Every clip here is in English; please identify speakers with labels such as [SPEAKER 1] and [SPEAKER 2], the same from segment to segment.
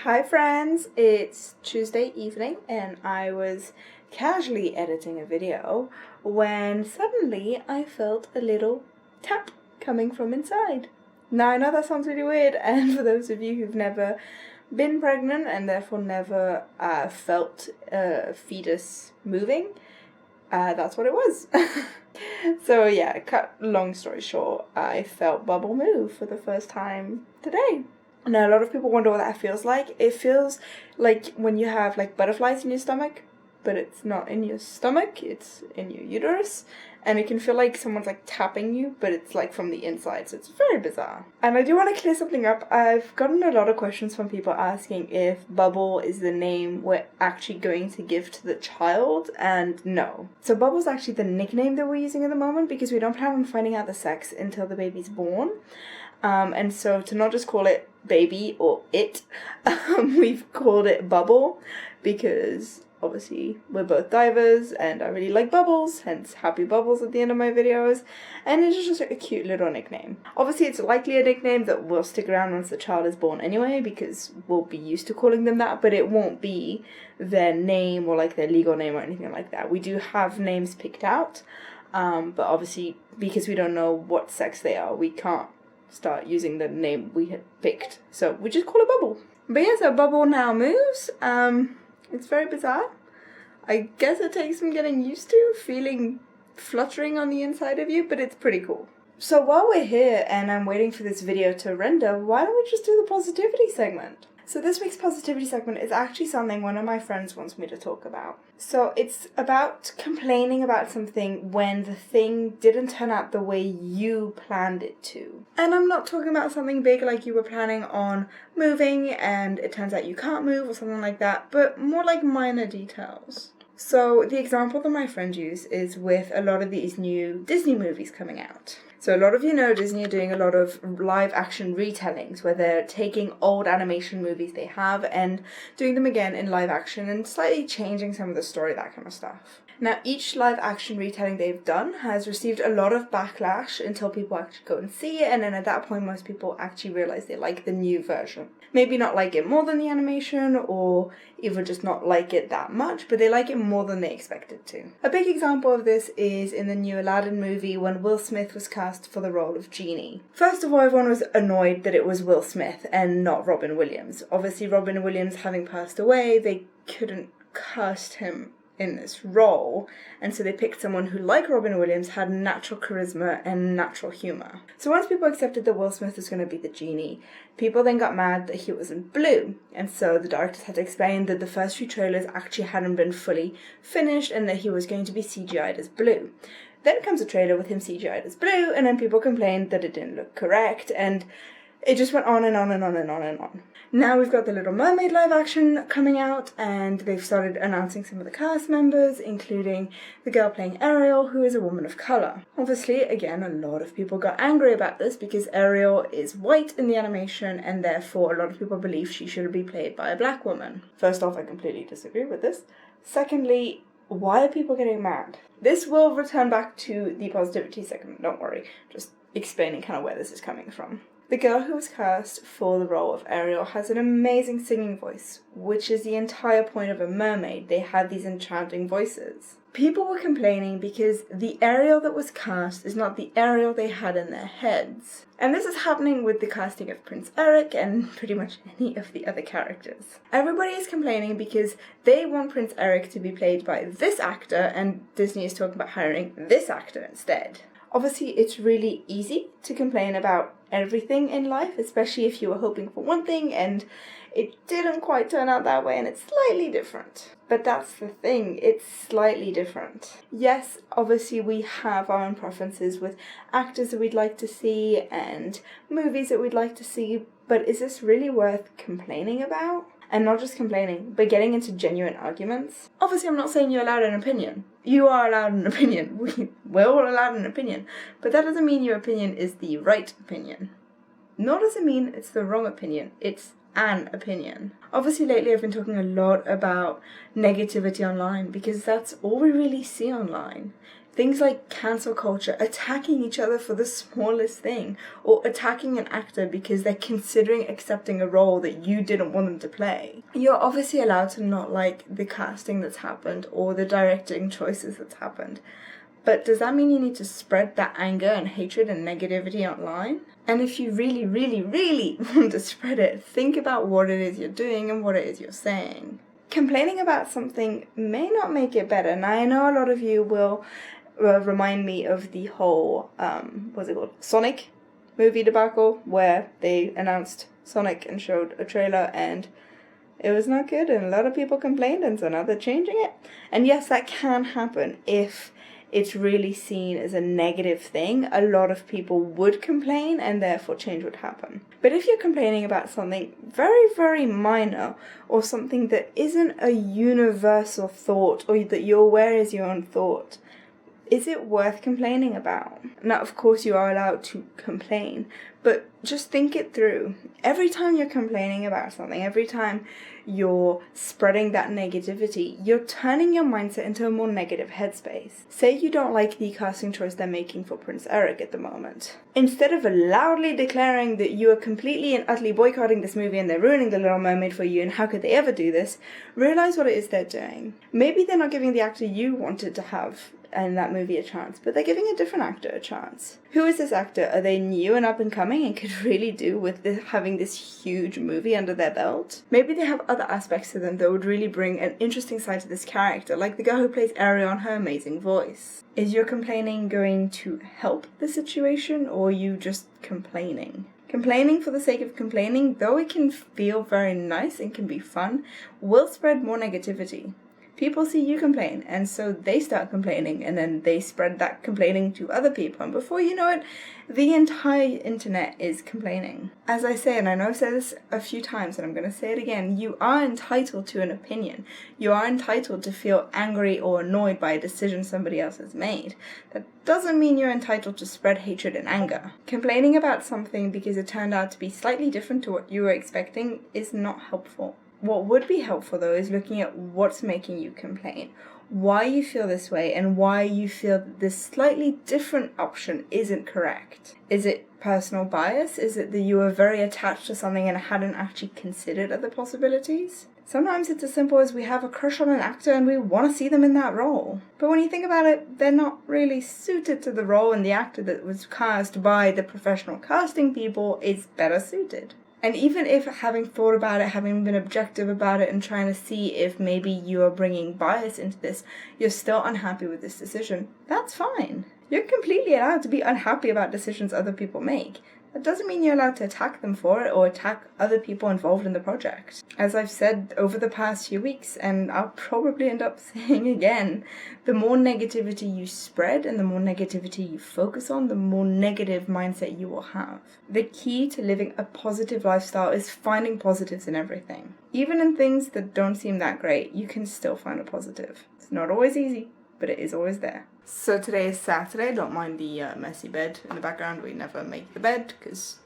[SPEAKER 1] Hi friends, it's Tuesday evening and I was casually editing a video when suddenly I felt a little tap coming from inside. Now I know that sounds really weird, and for those of you who've never been pregnant and therefore never felt a fetus moving, that's what it was. So yeah, cut long story short, I felt bubble move for the first time today. Now, a lot of people wonder what that feels like. It feels like when you have like butterflies in your stomach, but it's not in your stomach, it's in your uterus. And it can feel like someone's like tapping you, but it's like from the inside, so it's very bizarre. And I do want to clear something up. I've gotten a lot of questions from people asking if Bubble is the name we're actually going to give to the child, and no. So Bubble's actually the nickname that we're using at the moment because we don't plan on finding out the sex until the baby's born. And so to not just call it baby or it, we've called it Bubble because obviously we're both divers and I really like bubbles, hence happy bubbles at the end of my videos, and it's just a cute little nickname. Obviously it's likely a nickname that will stick around once the child is born anyway because we'll be used to calling them that, but it won't be their name or like their legal name or anything like that. We do have names picked out, but obviously because we don't know what sex they are, we can't start using the name we had picked, so we just call it Bubble. But yeah, so Bubble now moves. It's very bizarre. I guess it takes some getting used to, feeling fluttering on the inside of you, but it's pretty cool. So while we're here and I'm waiting for this video to render, why don't we just do the positivity segment? So this week's positivity segment is actually something one of my friends wants me to talk about. So it's about complaining about something when the thing didn't turn out the way you planned it to. And I'm not talking about something big like you were planning on moving and it turns out you can't move or something like that, but more like minor details. So the example that my friend used is with a lot of these new Disney movies coming out. So a lot of you know Disney are doing a lot of live action retellings where they're taking old animation movies they have and doing them again in live action and slightly changing some of the story, that kind of stuff. Now each live action retelling they've done has received a lot of backlash until people actually go and see it, and then at that point most people actually realise they like the new version. Maybe not like it more than the animation, or even just not like it that much, but they like it more than they expected to. A big example of this is in the new Aladdin movie when Will Smith was cast for the role of Genie. First of all, everyone was annoyed that it was Will Smith and not Robin Williams. Obviously Robin Williams having passed away, they couldn't cast him in this role, and so they picked someone who, like Robin Williams, had natural charisma and natural humour. So once people accepted that Will Smith was going to be the genie, people then got mad that he wasn't blue, and so the directors had to explain that the first few trailers actually hadn't been fully finished and that he was going to be CGI'd as blue. Then comes a trailer with him CGI'd as blue, and then people complained that it didn't look correct, and it just went on and on and on and on and on. Now we've got the Little Mermaid live action coming out, and they've started announcing some of the cast members, including the girl playing Ariel, who is a woman of colour. Obviously, again, a lot of people got angry about this because Ariel is white in the animation, and therefore a lot of people believe she should be played by a black woman. First off, I completely disagree with this. Secondly, why are people getting mad? This will return back to the positivity segment, don't worry, just explaining kind of where this is coming from. The girl who was cast for the role of Ariel has an amazing singing voice, which is the entire point of a mermaid. They have these enchanting voices. People were complaining because the Ariel that was cast is not the Ariel they had in their heads. And this is happening with the casting of Prince Eric and pretty much any of the other characters. Everybody is complaining because they want Prince Eric to be played by this actor, and Disney is talking about hiring this actor instead. Obviously, it's really easy to complain about everything in life, especially if you were hoping for one thing and it didn't quite turn out that way and it's slightly different. But that's the thing, it's slightly different. Yes, obviously we have our own preferences with actors that we'd like to see and movies that we'd like to see, but is this really worth complaining about? And not just complaining, but getting into genuine arguments. Obviously, I'm not saying you're allowed an opinion. You are allowed an opinion. We're all allowed an opinion. But that doesn't mean your opinion is the right opinion. Nor does it mean it's the wrong opinion. It's an opinion. Obviously, lately I've been talking a lot about negativity online because that's all we really see online. Things like cancel culture, attacking each other for the smallest thing, or attacking an actor because they're considering accepting a role that you didn't want them to play. You're obviously allowed to not like the casting that's happened or the directing choices that's happened. But does that mean you need to spread that anger and hatred and negativity online? And if you really, really, really want to spread it, think about what it is you're doing and what it is you're saying. Complaining about something may not make it better. Now, I know a lot of you will remind me of the whole, what's it called, Sonic movie debacle, where they announced Sonic and showed a trailer and it was not good and a lot of people complained, and so now they're changing it. And yes, that can happen if it's really seen as a negative thing. A lot of people would complain and therefore change would happen. But if you're complaining about something very, very minor, or something that isn't a universal thought, or that you're aware is your own thought, is it worth complaining about? Now, of course, you are allowed to complain, but just think it through. Every time you're complaining about something, every time you're spreading that negativity, you're turning your mindset into a more negative headspace. Say you don't like the casting choice they're making for Prince Eric at the moment. Instead of loudly declaring that you are completely and utterly boycotting this movie and they're ruining The Little Mermaid for you and how could they ever do this, realize what it is they're doing. Maybe they're not giving the actor you wanted to have in that movie a chance, but they're giving a different actor a chance. Who is this actor? Are they new and up and coming and could really do with having this huge movie under their belt? Maybe they have other aspects to them that would really bring an interesting side to this character, like the girl who plays Ariel and her amazing voice. Is your complaining going to help the situation, or are you just complaining? Complaining for the sake of complaining, though it can feel very nice and can be fun, will spread more negativity. People see you complain, and so they start complaining, and then they spread that complaining to other people, and before you know it, the entire internet is complaining. As I say, and I know I've said this a few times, and I'm going to say it again, you are entitled to an opinion. You are entitled to feel angry or annoyed by a decision somebody else has made. That doesn't mean you're entitled to spread hatred and anger. Complaining about something because it turned out to be slightly different to what you were expecting is not helpful. What would be helpful, though, is looking at what's making you complain, why you feel this way, and why you feel that this slightly different option isn't correct. Is it personal bias? Is it that you are very attached to something and hadn't actually considered other possibilities? Sometimes it's as simple as we have a crush on an actor and we want to see them in that role. But when you think about it, they're not really suited to the role, and the actor that was cast by the professional casting people is better suited. And even if, having thought about it, having been objective about it and trying to see if maybe you are bringing bias into this, you're still unhappy with this decision, that's fine. You're completely allowed to be unhappy about decisions other people make. That doesn't mean you're allowed to attack them for it or attack other people involved in the project. As I've said over the past few weeks, and I'll probably end up saying again, the more negativity you spread and the more negativity you focus on, the more negative mindset you will have. The key to living a positive lifestyle is finding positives in everything. Even in things that don't seem that great, you can still find a positive. It's not always easy, but it is always there. So today is Saturday. Don't mind the messy bed in the background. We never make the bed because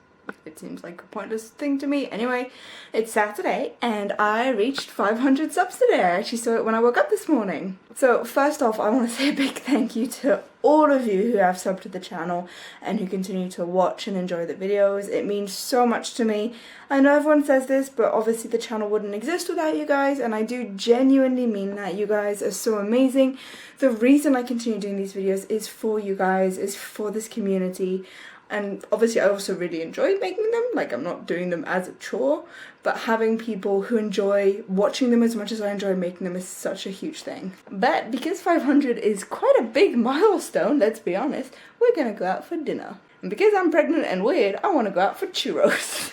[SPEAKER 1] it seems like a pointless thing to me. Anyway, it's Saturday and I reached 500 subs today. I actually saw it when I woke up this morning. So first off, I want to say a big thank you to all of you who have subbed to the channel and who continue to watch and enjoy the videos. It means so much to me. I know everyone says this, but obviously the channel wouldn't exist without you guys, and I do genuinely mean that. You guys are so amazing. The reason I continue doing these videos is for you guys, is for this community. And obviously I also really enjoy making them, like I'm not doing them as a chore, but having people who enjoy watching them as much as I enjoy making them is such a huge thing. But because 500 is quite a big milestone, let's be honest, we're gonna go out for dinner. And because I'm pregnant and weird, I wanna go out for churros.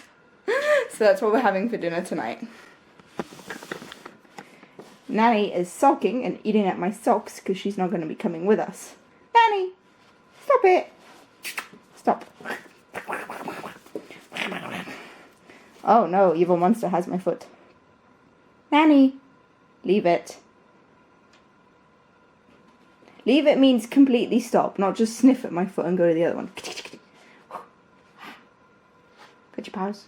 [SPEAKER 1] So that's what we're having for dinner tonight. Nanny is sulking and eating at my socks because she's not gonna be coming with us. Nanny, stop it. Stop. Oh no, evil monster has my foot. Nanny, leave it. Leave it means completely stop, not just sniff at my foot and go to the other one. Could you pause?